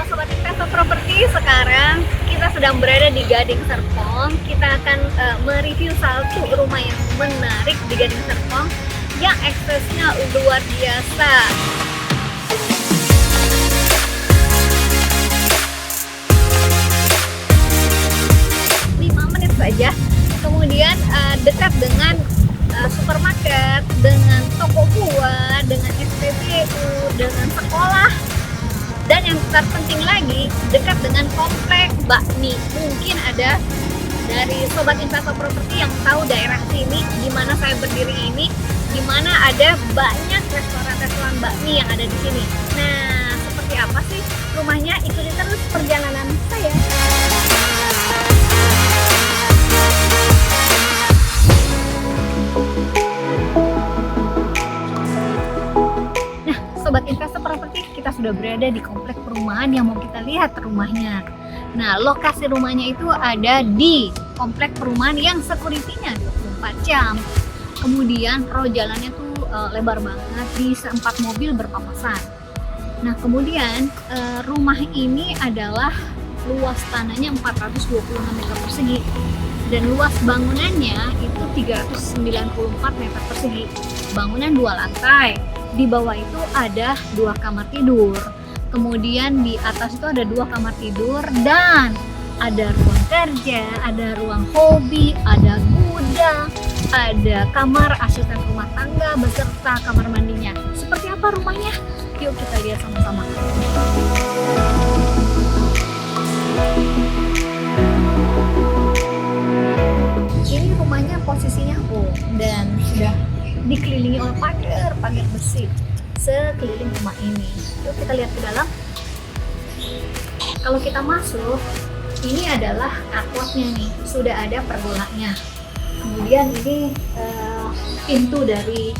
Sobat Investor Properti, sekarang kita sedang berada di Gading Serpong. Kita akan mereview satu rumah yang menarik di Gading Serpong yang aksesnya luar biasa. 5 menit saja, kemudian dekat dengan supermarket, dengan toko buah, dengan SPBU, dengan sekolah, dan yang terpenting lagi dekat dengan komplek bakmi. Mungkin ada dari Sobat Investor Properti yang tahu daerah sini, di mana saya berdiri ini, di mana ada banyak restoran-restoran bakmi yang ada di sini. Nah, seperti apa sih rumahnya? Ikuti terus perjalanan saya. Sobat Investor Properti, kita sudah berada di komplek perumahan yang mau kita lihat rumahnya. Nah, lokasi rumahnya itu ada di komplek perumahan yang security-nya 24 jam. Kemudian row jalannya tuh lebar banget, bisa 4 mobil berpapasan. Nah, kemudian rumah ini adalah luas tanahnya 426 meter persegi dan luas bangunannya itu 394 meter persegi. Bangunan 2 lantai. Di bawah itu ada 2 kamar tidur, kemudian di atas itu ada 2 kamar tidur, dan ada ruang kerja, ada ruang hobi, ada gudang, ada kamar asisten rumah tangga beserta kamar mandinya. Seperti apa rumahnya? Yuk kita lihat sama-sama. Ini rumahnya posisinya dan sudah dikelilingi oleh pagar besi sekeliling rumah ini. Yuk kita lihat ke dalam. Kalau kita masuk, ini adalah artworknya nih, sudah ada pergolanya. Kemudian ini pintu dari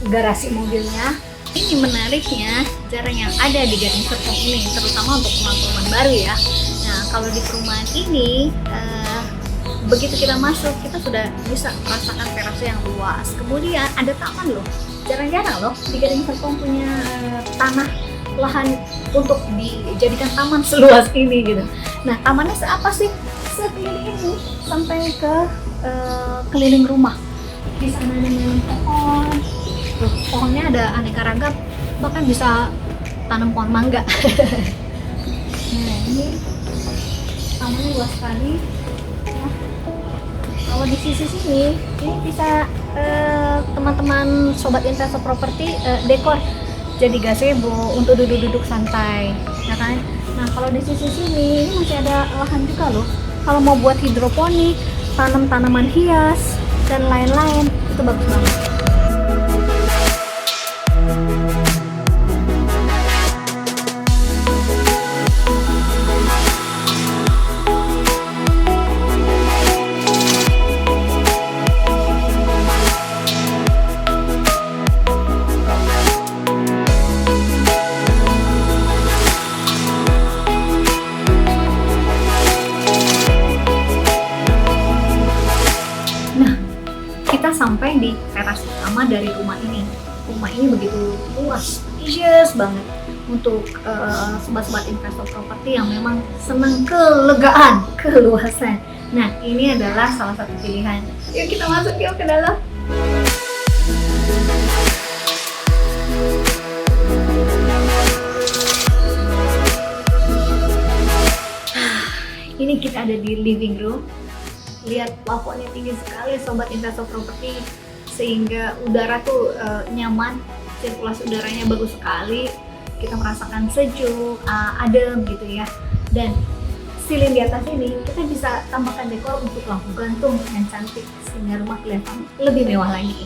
garasi mobilnya. Ini menariknya jarang yang ada di Gading Serpong ini, terutama untuk perumahan baru ya. Nah, kalau di perumahan ini begitu kita masuk, kita sudah bisa merasakan terasnya yang luas. Kemudian ada taman loh, jarang-jarang loh di Gading Serpong punya tanah lahan untuk dijadikan taman seluas ini gitu. Nah, tamannya seapa sih? Sekeliling ini sampai ke keliling rumah. Di sana ada pohon, tuh, pohonnya ada aneka ragam, bahkan bisa tanam pohon mangga. Nah, ini tamannya luas sekali. Kalau di sisi sini, ini bisa teman-teman Sobat Investor Properti dekor jadi gazebo untuk duduk-duduk santai, ya kan? Nah, kalau di sisi sini, ini masih ada lahan juga loh. Kalau mau buat hidroponik, tanam tanaman hias dan lain-lain, itu bagus banget. Sampai di teras utama dari rumah ini. Rumah ini begitu luas, spacious banget untuk sobat-sobat investor properti yang memang senang kelegaan, keluasan. Nah, ini adalah salah satu pilihan. Yuk kita masuk yuk ke dalam. Ini kita ada di living room. Lihat plafonnya tinggi sekali Sobat Investor Properti, sehingga udara tuh nyaman, sirkulasi udaranya bagus sekali. Kita merasakan sejuk, adem gitu ya. Dan ceiling di atas ini kita bisa tambahkan dekor untuk lampu gantung yang cantik sehingga rumah kelihatan lebih mewah lagi.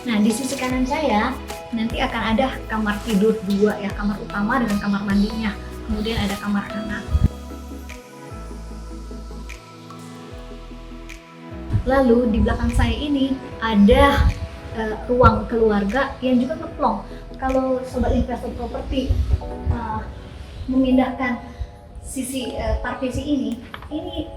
Nah, di sisi kanan saya nanti akan ada kamar tidur 2 ya, kamar utama dengan kamar mandinya. Kemudian ada kamar anak. Lalu di belakang saya ini ada ruang keluarga yang juga ngeplong. Kalau Sobat Investor Properti memindahkan sisi partisi ini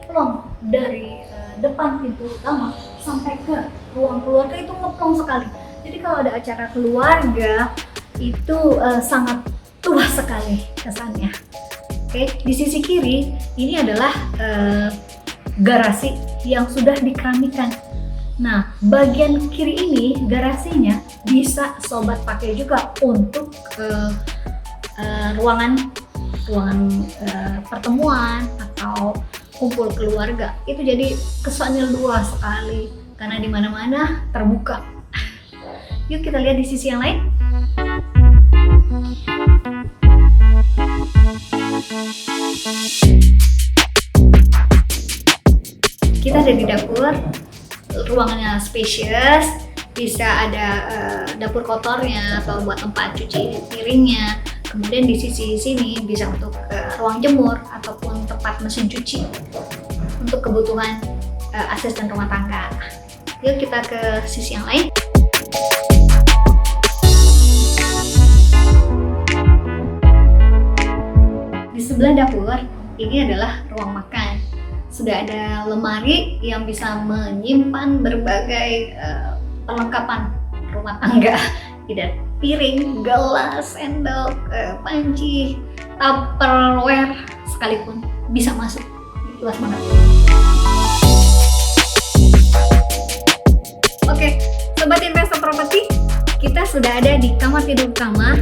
plong dari depan pintu utama sampai ke ruang keluarga itu ngeplong sekali. Jadi kalau ada acara keluarga itu sangat luas sekali kesannya. Oke, di sisi kiri ini adalah garasi yang sudah dikeramikan. Nah, bagian kiri ini garasinya bisa sobat pakai juga untuk ruangan pertemuan atau kumpul keluarga. Itu jadi kesannya luas sekali karena di mana-mana terbuka. Yuk kita lihat di sisi yang lain. Kita ada di dapur, ruangannya spacious, bisa ada dapur kotornya atau buat tempat cuci piringnya. Kemudian di sisi sini bisa untuk ruang jemur ataupun tempat mesin cuci untuk kebutuhan asisten rumah tangga. Yuk kita ke sisi yang lain. Di sebelah dapur ini adalah ruang makan. Sudah ada lemari yang bisa menyimpan berbagai perlengkapan rumah tangga, tidak piring, gelas, sendok, panci, tupperware sekalipun bisa masuk. Luas banget. Oke, sobat investor properti, kita sudah ada di kamar tidur utama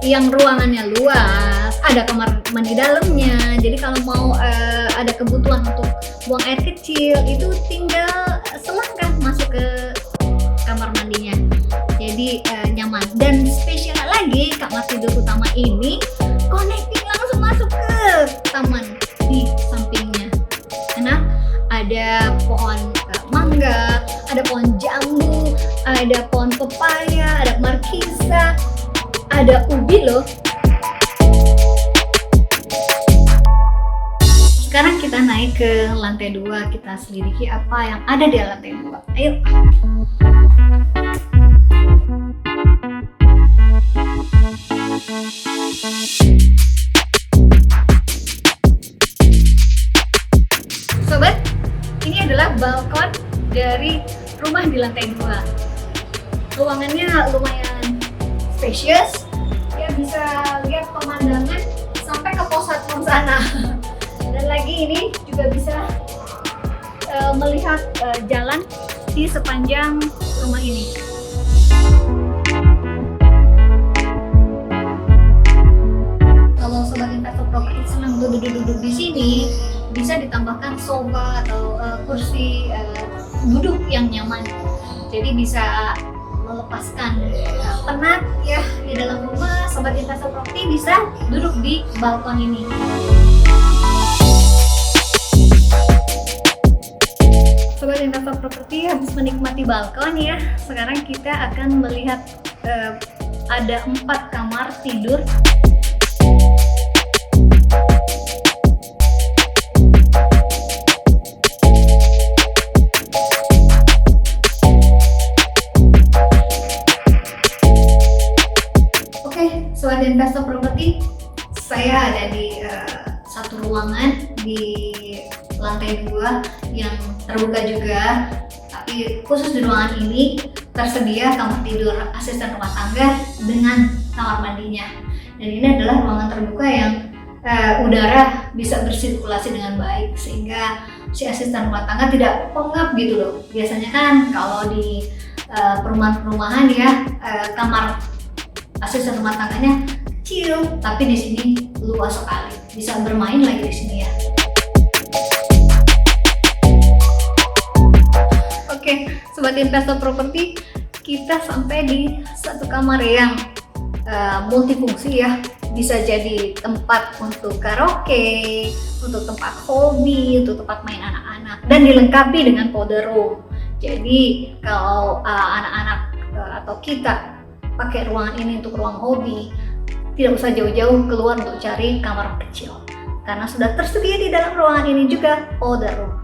yang ruangannya luas, ada kamar mandi dalamnya. Jadi kalau mau ada kebutuhan untuk buang air kecil, itu tinggal selangkah masuk ke kamar mandinya. Jadi nyaman. Dan spesial lagi, kamar tidur utama ini connecting langsung masuk ke taman di sampingnya. Karena ada pohon mangga, ada pohon jambu, ada pohon pepaya, ada markisa, ada ubi loh. Sekarang kita naik ke lantai 2, kita selidiki apa yang ada di lantai 2. Ayo. Sobat, ini adalah balkon dari rumah di lantai 2. Ruangannya lumayan spacious, ya bisa lihat pemandangan sampai ke pos satpam sana. Dan lagi ini juga bisa melihat jalan di sepanjang rumah ini. Kalau sobat investor properti senang duduk-duduk di sini, bisa ditambahkan sofa atau kursi duduk yang nyaman. Jadi bisa melepaskan penat ya di dalam rumah. Sobat investor properti bisa duduk di balkon ini. Sobat investor properti, habis menikmati balkon ya, sekarang kita akan melihat ada 4 kamar tidur. Oke, sobat investor properti, saya ada di satu ruangan di lantai 2 yang terbuka juga, tapi khusus di ruangan ini tersedia kamar tidur asisten rumah tangga dengan kamar mandinya. Dan ini adalah ruangan terbuka yang udara bisa bersirkulasi dengan baik sehingga si asisten rumah tangga tidak pengap gitu loh. Biasanya kan kalau di perumahan-perumahan ya kamar asisten rumah tangganya kecil, tapi di sini luas sekali, bisa bermain lagi di sini ya. Oke, sobat investor properti, kita sampai di satu kamar yang multifungsi ya. Bisa jadi tempat untuk karaoke, untuk tempat hobi, untuk tempat main anak-anak, dan dilengkapi dengan powder room. Jadi kalau anak-anak atau kita pakai ruangan ini untuk ruang hobi, tidak usah jauh-jauh keluar untuk cari kamar kecil, karena sudah tersedia di dalam ruangan ini juga powder room.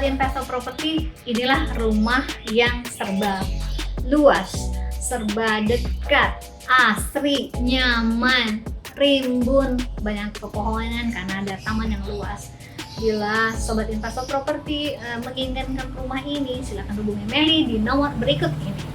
Investor properti, inilah rumah yang serba luas, serba dekat, asri, nyaman, rimbun, banyak pepohonan karena ada taman yang luas. Bila sobat investor properti menginginkan rumah ini, silakan hubungi Meli di nomor berikut ini.